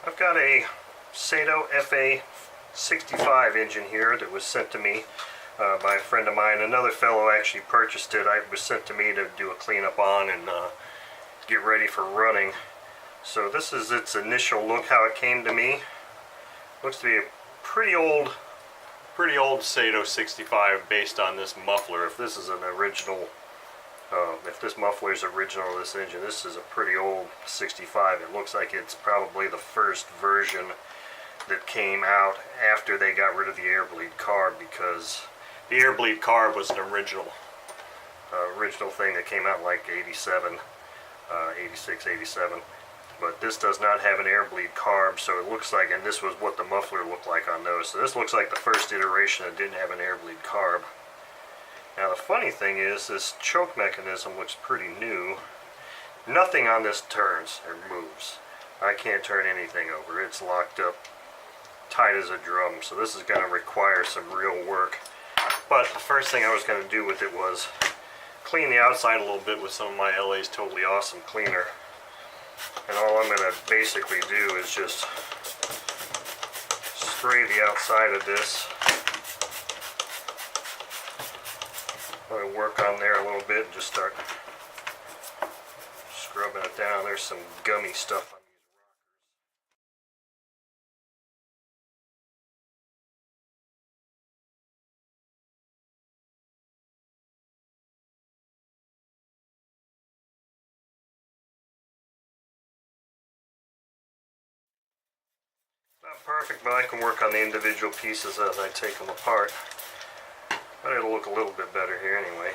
I've got a Saito FA-65 engine here that was sent to me by a friend of mine. Another fellow actually purchased it. It was sent to me to do a cleanup on and get ready for running. So this is its initial look, how it came to me. Looks to be a pretty old Saito 65 based on this muffler. If this is an original, if this muffler is original to this engine, this is a pretty old 65. It looks like it's probably the first version that came out after they got rid of the air bleed carb, because the air bleed carb was an original thing that came out in like 87, 86, 87. But this does not have an air bleed carb, so it looks like, and this was what the muffler looked like on those. So this looks like the first iteration that didn't have an air bleed carb. Now the funny thing is, this choke mechanism looks pretty new. Nothing on this turns or moves. I can't turn anything over. It's locked up tight as a drum, so this is going to require some real work. But the first thing I was going to do with it was clean the outside a little bit with some of my LA's Totally Awesome cleaner. And all I'm going to basically do is just spray the outside of this. I'm going to work on there a little bit and just start scrubbing it down. There's some gummy stuff on these rockers. Not perfect, but I can work on the individual pieces as I take them apart. But it'll look a little bit better here anyway.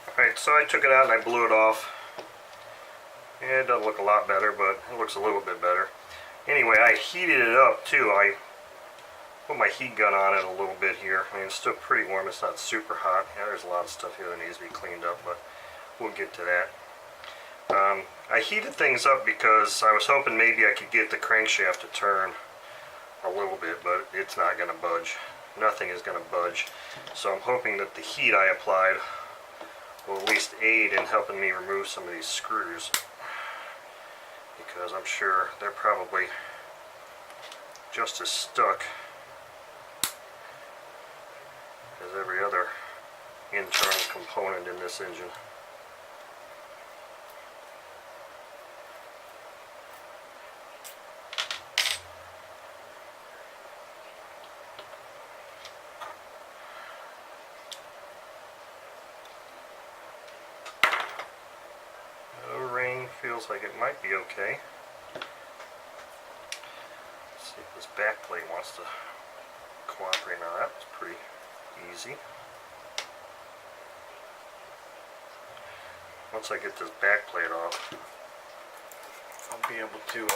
Alright, so I took it out and I blew it off. Yeah, it doesn't look a lot better, but it looks a little bit better. Anyway, I heated it up too. I put my heat gun on it a little bit here. I mean, it's still pretty warm. It's not super hot. Yeah, there's a lot of stuff here that needs to be cleaned up, but we'll get to that. I heated things up because I was hoping maybe I could get the crankshaft to turn a little bit, but it's not going to budge. Nothing is going to budge. So I'm hoping that the heat I applied will at least aid in helping me remove some of these screws, because I'm sure they're probably just as stuck as every other internal component in this engine. Feels like it might be okay. Let's see if this back plate wants to cooperate. Now that was pretty easy. Once I get this back plate off, I'll be able to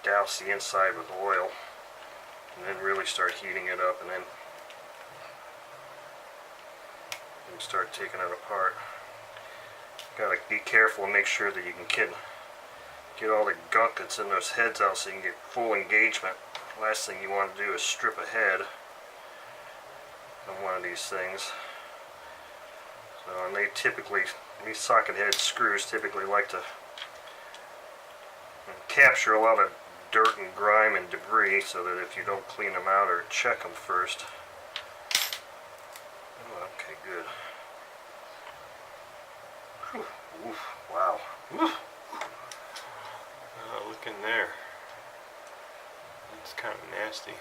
douse the inside with oil and then really start heating it up, and then start taking it apart. Gotta be careful and make sure that you can get all the gunk that's in those heads out so you can get full engagement. Last thing you want to do is strip a head on one of these things. So, and they typically, these socket head screws typically like to capture a lot of dirt and grime and debris, so that if you don't clean them out or check them first. Oh, okay, good. Oof, wow. Oof. Look in there. It's kind of nasty.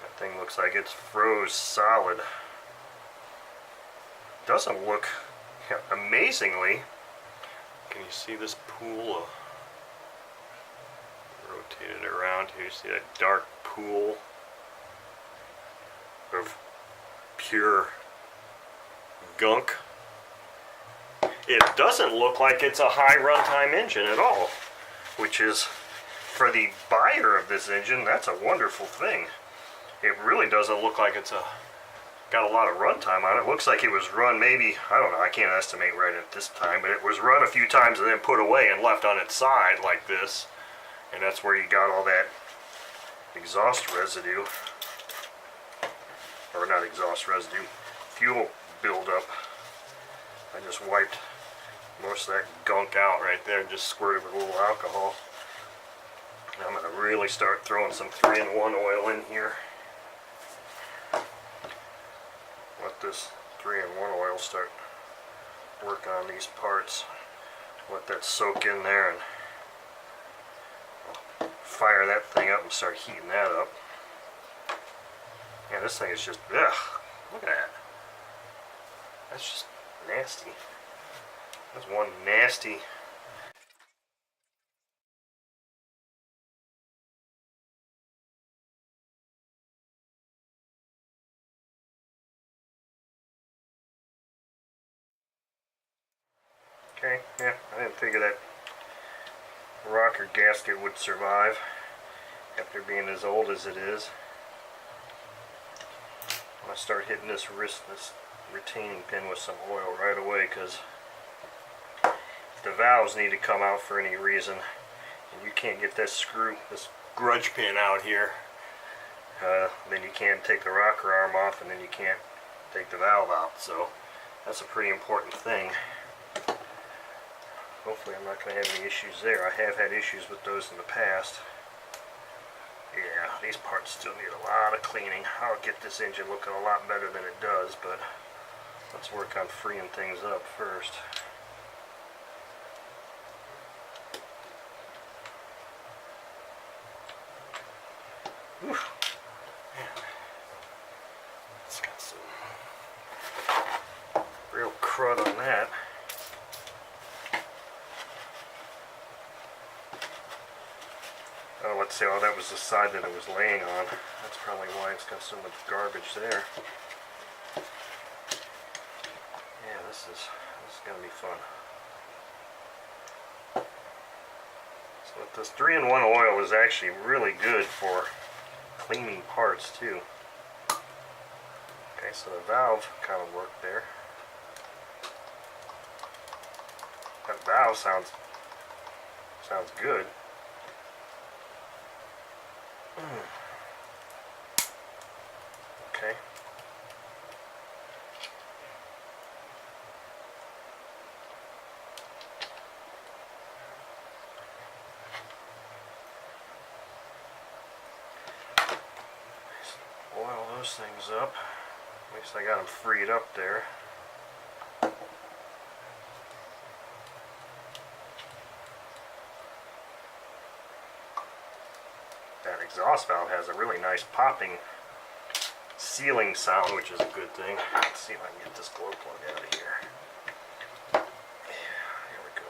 That thing looks like it's froze solid. Doesn't look, amazingly. Can you see this pool? Rotate it around here. You see that dark pool of pure gunk? It doesn't look like it's a high runtime engine at all, which is, for the buyer of this engine, that's a wonderful thing. It really doesn't look like it's got a lot of runtime on it. It looks like it was run maybe, I don't know, I can't estimate right at this time, but it was run a few times and then put away and left on its side like this. And that's where you got all that exhaust residue, or not exhaust residue, fuel buildup. I just wiped most of that gunk out right there, just squirted with a little alcohol. I'm going to really start throwing some 3-in-1 oil in here. Let this 3-in-1 oil start working on these parts. Let that soak in there, and I'll fire that thing up and start heating that up. Yeah, this thing is just, ugh, look at that. That's just nasty. That's one nasty. Okay, yeah, I didn't figure that rocker gasket would survive after being as old as it is. I'm going to start hitting this retaining pin with some oil right away, because if the valves need to come out for any reason and you can't get this grudge pin out here, then you can't take the rocker arm off, and then you can't take the valve out. So that's a pretty important thing. Hopefully I'm not going to have any issues there. I have had issues with those in the past. Yeah, these parts still need a lot of cleaning. I'll get this engine looking a lot better than it does, but let's work on freeing things up first. Oof. Man, it's got some real crud on that. Oh, let's see. Oh, that was the side that it was laying on. That's probably why it's got so much garbage there. Yeah, this is gonna be fun. So this 3-in-1 oil is actually really good for cleaning parts too. Okay, so the valve kind of worked there. That valve sounds good. Okay. Oil those things up. At least I got them freed up there. That exhaust valve has a really nice popping sealing sound, which is a good thing. Let's see if I can get this glow plug out of here. Here we go.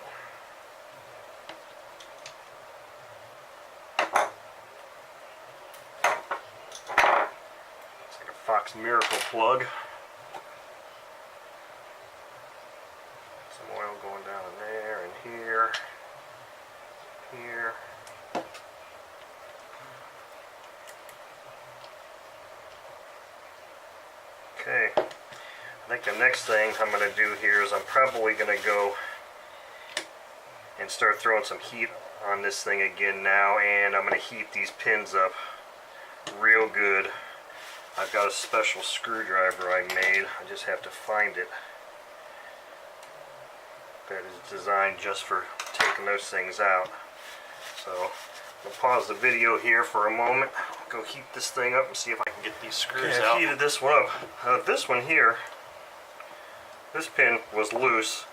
It's like a Fox Miracle plug. Some oil going down in there and here. Here. Okay, I think the next thing I'm going to do here is I'm probably going to go and start throwing some heat on this thing again now, and I'm going to heat these pins up real good. I've got a special screwdriver I made. I just have to find it. That is designed just for taking those things out. So I'll pause the video here for a moment, go heat this thing up and see if I can get these screws out. I heated this one up. This one here, this pin was loose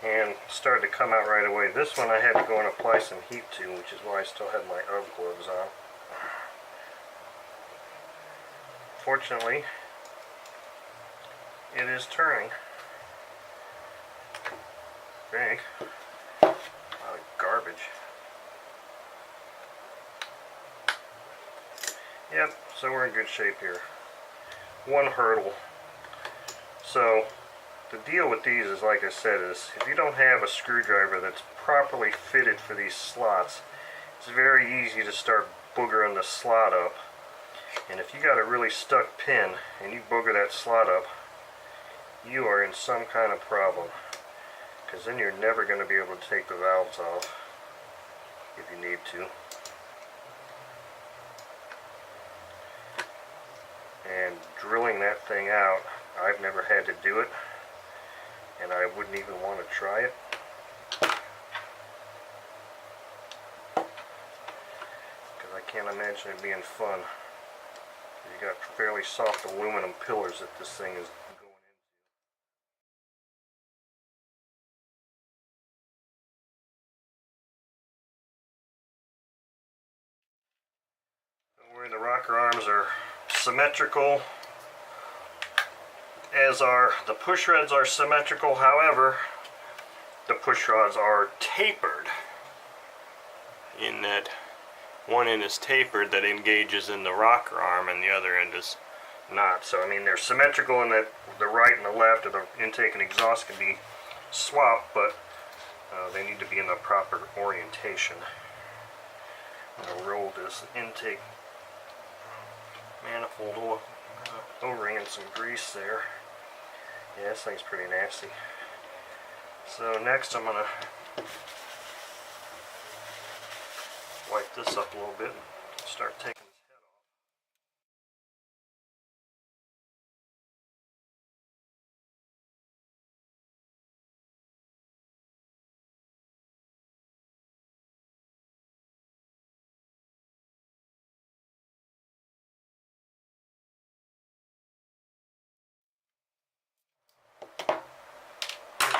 and started to come out right away. This one I had to go and apply some heat to, which is why I still have my UGG gloves on. Fortunately, it is turning. I think. A lot of garbage. Yep, so we're in good shape here. One hurdle. So the deal with these is, like I said, is if you don't have a screwdriver that's properly fitted for these slots, it's very easy to start boogering the slot up. And if you got a really stuck pin and you booger that slot up, you are in some kind of problem, because then you're never going to be able to take the valves off if you need to. And drilling that thing out, I've never had to do it, and I wouldn't even want to try it. Because I can't imagine it being fun. You got fairly soft aluminum pillars that this thing is going into. Where the rocker arms are symmetrical, as are the push rods are symmetrical. However, the push rods are tapered, in that one end is tapered that engages in the rocker arm and the other end is not. So I mean, they're symmetrical in that the right and the left of the intake and exhaust can be swapped, but they need to be in the proper orientation. I rolled this intake manifold O-ring and some grease there. Yeah, this thing's pretty nasty. So next I'm going to wipe this up a little bit and start taking his head off.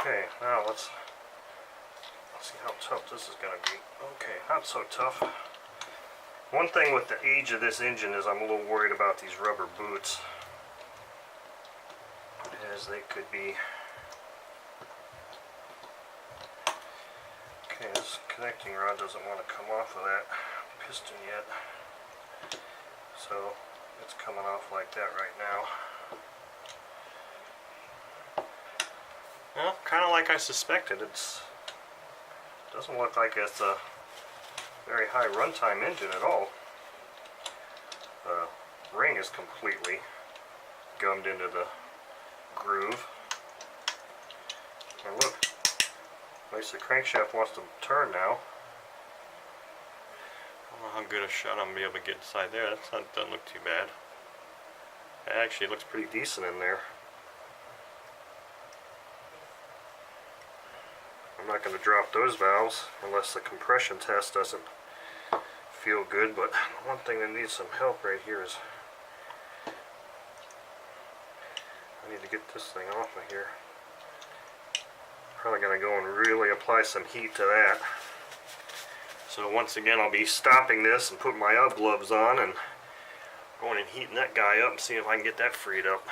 Okay, now let's see how tough this is going to be. Okay, not so tough. One thing with the age of this engine is I'm a little worried about these rubber boots, as they could be. Okay, this connecting rod doesn't want to come off of that piston yet, so it's coming off like that right now. Well, kind of like I suspected. It doesn't look like it's a very high runtime engine at all. The ring is completely gummed into the groove. And look, at least the crankshaft wants to turn now. I don't know how good a shot I'm going to be able to get inside there. That doesn't look too bad. It actually looks pretty decent in there. I'm not going to drop those valves unless the compression test doesn't feel good, but one thing that needs some help right here is I need to get this thing off of here. Probably going to go and really apply some heat to that. So once again, I'll be stopping this and putting my UGG gloves on and going and heating that guy up and seeing if I can get that freed up.